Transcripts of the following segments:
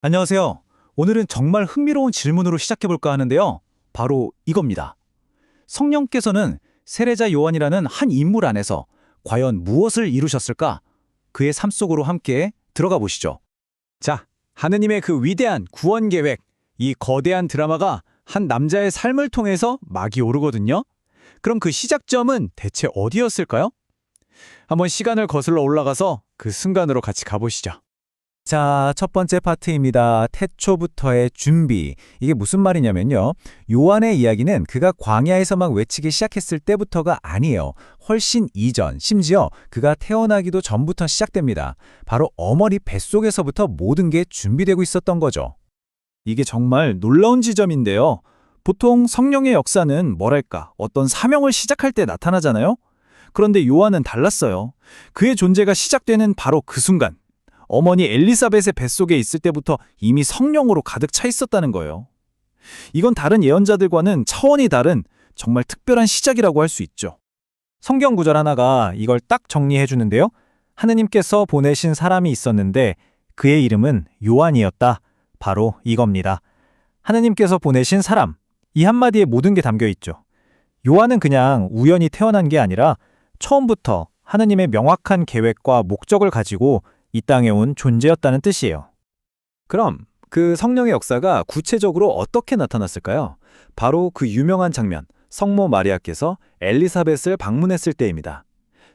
안녕하세요. 오늘은 정말 흥미로운 질문으로 시작해볼까 하는데요. 바로 이겁니다. 성령께서는 세례자 요한이라는 한 인물 안에서 과연 무엇을 이루셨을까? 그의 삶 속으로 함께 들어가 보시죠. 자, 하느님의 그 위대한 구원 계획, 이 거대한 드라마가 한 남자의 삶을 통해서 막이 오르거든요. 그럼 그 시작점은 대체 어디였을까요? 한번 시간을 거슬러 올라가서 그 순간으로 같이 가보시죠. 자, 첫 번째 파트입니다. 태초부터의 준비. 이게 무슨 말이냐면요. 요한의 이야기는 그가 광야에서 막 외치기 시작했을 때부터가 아니에요. 훨씬 이전, 심지어 그가 태어나기도 전부터 시작됩니다. 바로 어머니 뱃속에서부터 모든 게 준비되고 있었던 거죠. 이게 정말 놀라운 지점인데요. 보통 성령의 역사는 뭐랄까, 어떤 사명을 시작할 때 나타나잖아요. 그런데 요한은 달랐어요. 그의 존재가 시작되는 바로 그 순간. 어머니 엘리사벳의 뱃속에 있을 때부터 이미 성령으로 가득 차 있었다는 거예요. 이건 다른 예언자들과는 차원이 다른 정말 특별한 시작이라고 할 수 있죠. 성경 구절 하나가 이걸 딱 정리해 주는데요. 하느님께서 보내신 사람이 있었는데 그의 이름은 요한이었다. 바로 이겁니다. 하느님께서 보내신 사람, 이 한마디에 모든 게 담겨 있죠. 요한은 그냥 우연히 태어난 게 아니라 처음부터 하느님의 명확한 계획과 목적을 가지고 이 땅에 온 존재였다는 뜻이에요. 그럼 그 성령의 역사가 구체적으로 어떻게 나타났을까요? 바로 그 유명한 장면, 성모 마리아께서 엘리사벳을 방문했을 때입니다.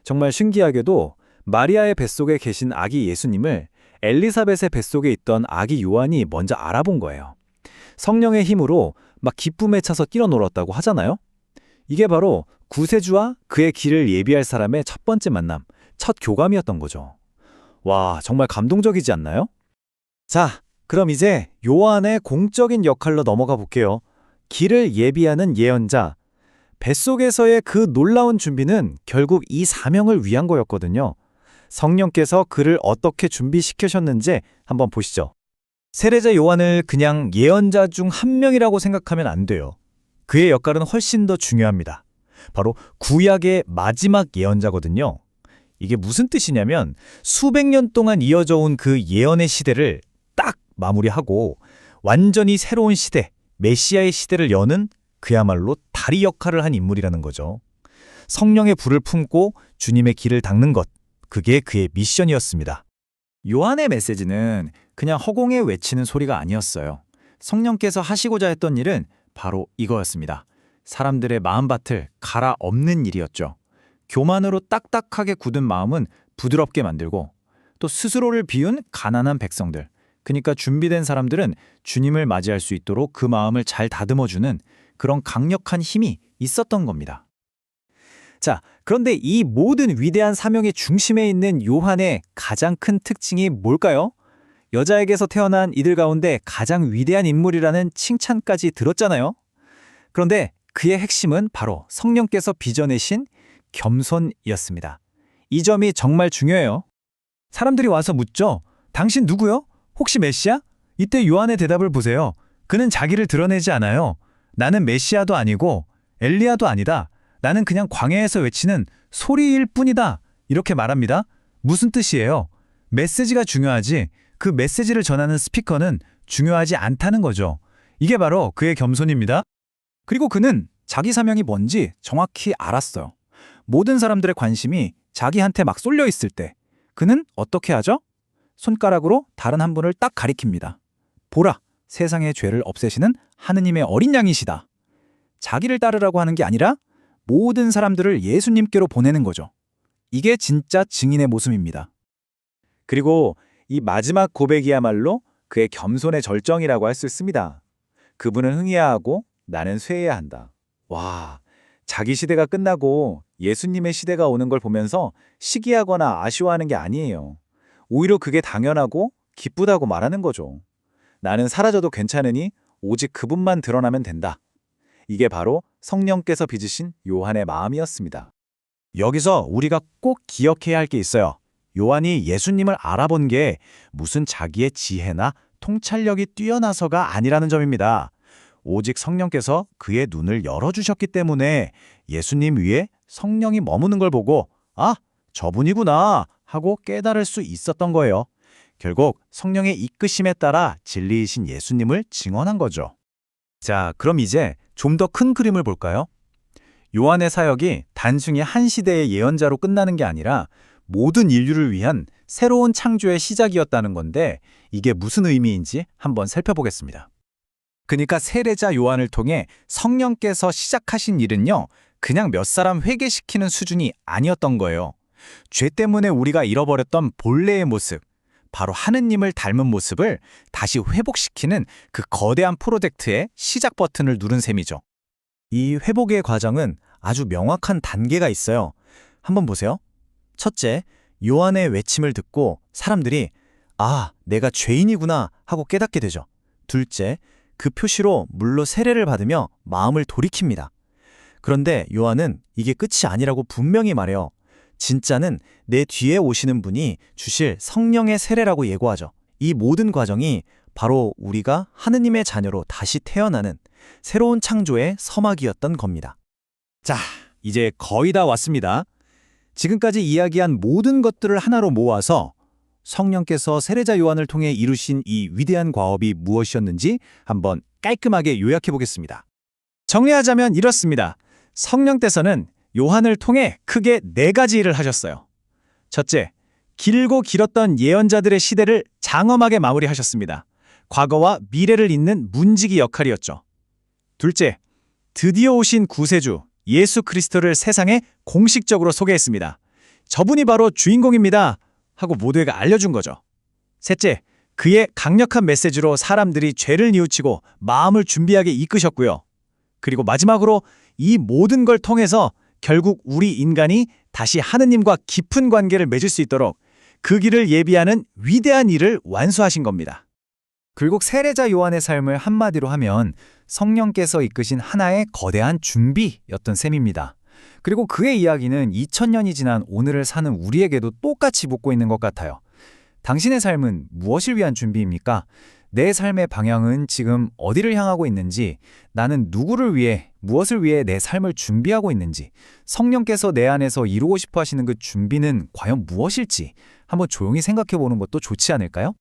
정말 신기하게도 마리아의 뱃속에 계신 아기 예수님을 엘리사벳의 뱃속에 있던 아기 요한이 먼저 알아본 거예요. 성령의 힘으로 막 기쁨에 차서 뛰어놀았다고 하잖아요. 이게 바로 구세주와 그의 길을 예비할 사람의 첫 번째 만남, 첫 교감이었던 거죠. 와, 정말 감동적이지 않나요? 자, 그럼 이제 요한의 공적인 역할로 넘어가 볼게요. 길을 예비하는 예언자. 뱃속에서의 그 놀라운 준비는 결국 이 사명을 위한 거였거든요. 성령께서 그를 어떻게 준비시키셨는지 한번 보시죠. 세례자 요한을 그냥 예언자 중 한 명이라고 생각하면 안 돼요. 그의 역할은 훨씬 더 중요합니다. 바로 구약의 마지막 예언자거든요. 이게 무슨 뜻이냐면 수백 년 동안 이어져 온 그 예언의 시대를 딱 마무리하고 완전히 새로운 시대, 메시아의 시대를 여는 그야말로 다리 역할을 한 인물이라는 거죠. 성령의 불을 품고 주님의 길을 닦는 것, 그게 그의 미션이었습니다. 요한의 메시지는 그냥 허공에 외치는 소리가 아니었어요. 성령께서 하시고자 했던 일은 바로 이거였습니다. 사람들의 마음밭을 갈아엎는 일이었죠. 교만으로 딱딱하게 굳은 마음은 부드럽게 만들고 또 스스로를 비운 가난한 백성들, 그러니까 준비된 사람들은 주님을 맞이할 수 있도록 그 마음을 잘 다듬어주는 그런 강력한 힘이 있었던 겁니다. 자, 그런데 이 모든 위대한 사명의 중심에 있는 요한의 가장 큰 특징이 뭘까요? 여자에게서 태어난 이들 가운데 가장 위대한 인물이라는 칭찬까지 들었잖아요. 그런데 그의 핵심은 바로 성령께서 빚어내신 겸손이었습니다. 이 점이 정말 중요해요. 사람들이 와서 묻죠. 당신 누구요? 혹시 메시아? 이때 요한의 대답을 보세요. 그는 자기를 드러내지 않아요. 나는 메시아도 아니고 엘리야도 아니다. 나는 그냥 광야에서 외치는 소리일 뿐이다. 이렇게 말합니다. 무슨 뜻이에요? 메시지가 중요하지 그 메시지를 전하는 스피커는 중요하지 않다는 거죠. 이게 바로 그의 겸손입니다. 그리고 그는 자기 사명이 뭔지 정확히 알았어요. 모든 사람들의 관심이 자기한테 막 쏠려 있을 때 그는 어떻게 하죠? 손가락으로 다른 한 분을 딱 가리킵니다. 보라, 세상의 죄를 없애시는 하느님의 어린 양이시다. 자기를 따르라고 하는 게 아니라 모든 사람들을 예수님께로 보내는 거죠. 이게 진짜 증인의 모습입니다. 그리고 이 마지막 고백이야말로 그의 겸손의 절정이라고 할 수 있습니다. 그분은 흥해야 하고 나는 쇠해야 한다. 와, 자기 시대가 끝나고 예수님의 시대가 오는 걸 보면서 시기하거나 아쉬워하는 게 아니에요. 오히려 그게 당연하고 기쁘다고 말하는 거죠. 나는 사라져도 괜찮으니 오직 그분만 드러나면 된다. 이게 바로 성령께서 빚으신 요한의 마음이었습니다. 여기서 우리가 꼭 기억해야 할 게 있어요. 요한이 예수님을 알아본 게 무슨 자기의 지혜나 통찰력이 뛰어나서가 아니라는 점입니다. 오직 성령께서 그의 눈을 열어주셨기 때문에 예수님 위에 성령이 머무는 걸 보고 아, 저분이구나 하고 깨달을 수 있었던 거예요. 결국 성령의 이끄심에 따라 진리이신 예수님을 증언한 거죠. 자, 그럼 이제 좀 더 큰 그림을 볼까요? 요한의 사역이 단순히 한 시대의 예언자로 끝나는 게 아니라 모든 인류를 위한 새로운 창조의 시작이었다는 건데 이게 무슨 의미인지 한번 살펴보겠습니다. 그러니까 세례자 요한을 통해 성령께서 시작하신 일은요, 그냥 몇 사람 회개시키는 수준이 아니었던 거예요. 죄 때문에 우리가 잃어버렸던 본래의 모습, 바로 하느님을 닮은 모습을 다시 회복시키는 그 거대한 프로젝트의 시작 버튼을 누른 셈이죠. 이 회복의 과정은 아주 명확한 단계가 있어요. 한번 보세요. 첫째, 요한의 외침을 듣고 사람들이 아, 내가 죄인이구나 하고 깨닫게 되죠. 둘째, 그 표시로 물로 세례를 받으며 마음을 돌이킵니다. 그런데 요한은 이게 끝이 아니라고 분명히 말해요. 진짜는 내 뒤에 오시는 분이 주실 성령의 세례라고 예고하죠. 이 모든 과정이 바로 우리가 하느님의 자녀로 다시 태어나는 새로운 창조의 서막이었던 겁니다. 자, 이제 거의 다 왔습니다. 지금까지 이야기한 모든 것들을 하나로 모아서 성령께서 세례자 요한을 통해 이루신 이 위대한 과업이 무엇이었는지 한번 깔끔하게 요약해 보겠습니다. 정리하자면 이렇습니다. 성령께서는 요한을 통해 크게 4가지 일을 하셨어요. 첫째, 길고 길었던 예언자들의 시대를 장엄하게 마무리하셨습니다. 과거와 미래를 잇는 문지기 역할이었죠. 둘째, 드디어 오신 구세주 예수 그리스도를 세상에 공식적으로 소개했습니다. 저분이 바로 주인공입니다 하고 모두에게 알려준 거죠. 셋째, 그의 강력한 메시지로 사람들이 죄를 뉘우치고 마음을 준비하게 이끄셨고요. 그리고 마지막으로 이 모든 걸 통해서 결국 우리 인간이 다시 하느님과 깊은 관계를 맺을 수 있도록 그 길을 예비하는 위대한 일을 완수하신 겁니다. 결국 세례자 요한의 삶을 한마디로 하면 성령께서 이끄신 하나의 거대한 준비였던 셈입니다. 그리고 그의 이야기는 2000년이 지난 오늘을 사는 우리에게도 똑같이 묻고 있는 것 같아요. 당신의 삶은 무엇을 위한 준비입니까? 내 삶의 방향은 지금 어디를 향하고 있는지, 나는 누구를 위해, 무엇을 위해 내 삶을 준비하고 있는지, 성령께서 내 안에서 이루고 싶어 하시는 그 준비는 과연 무엇일지 한번 조용히 생각해 보는 것도 좋지 않을까요?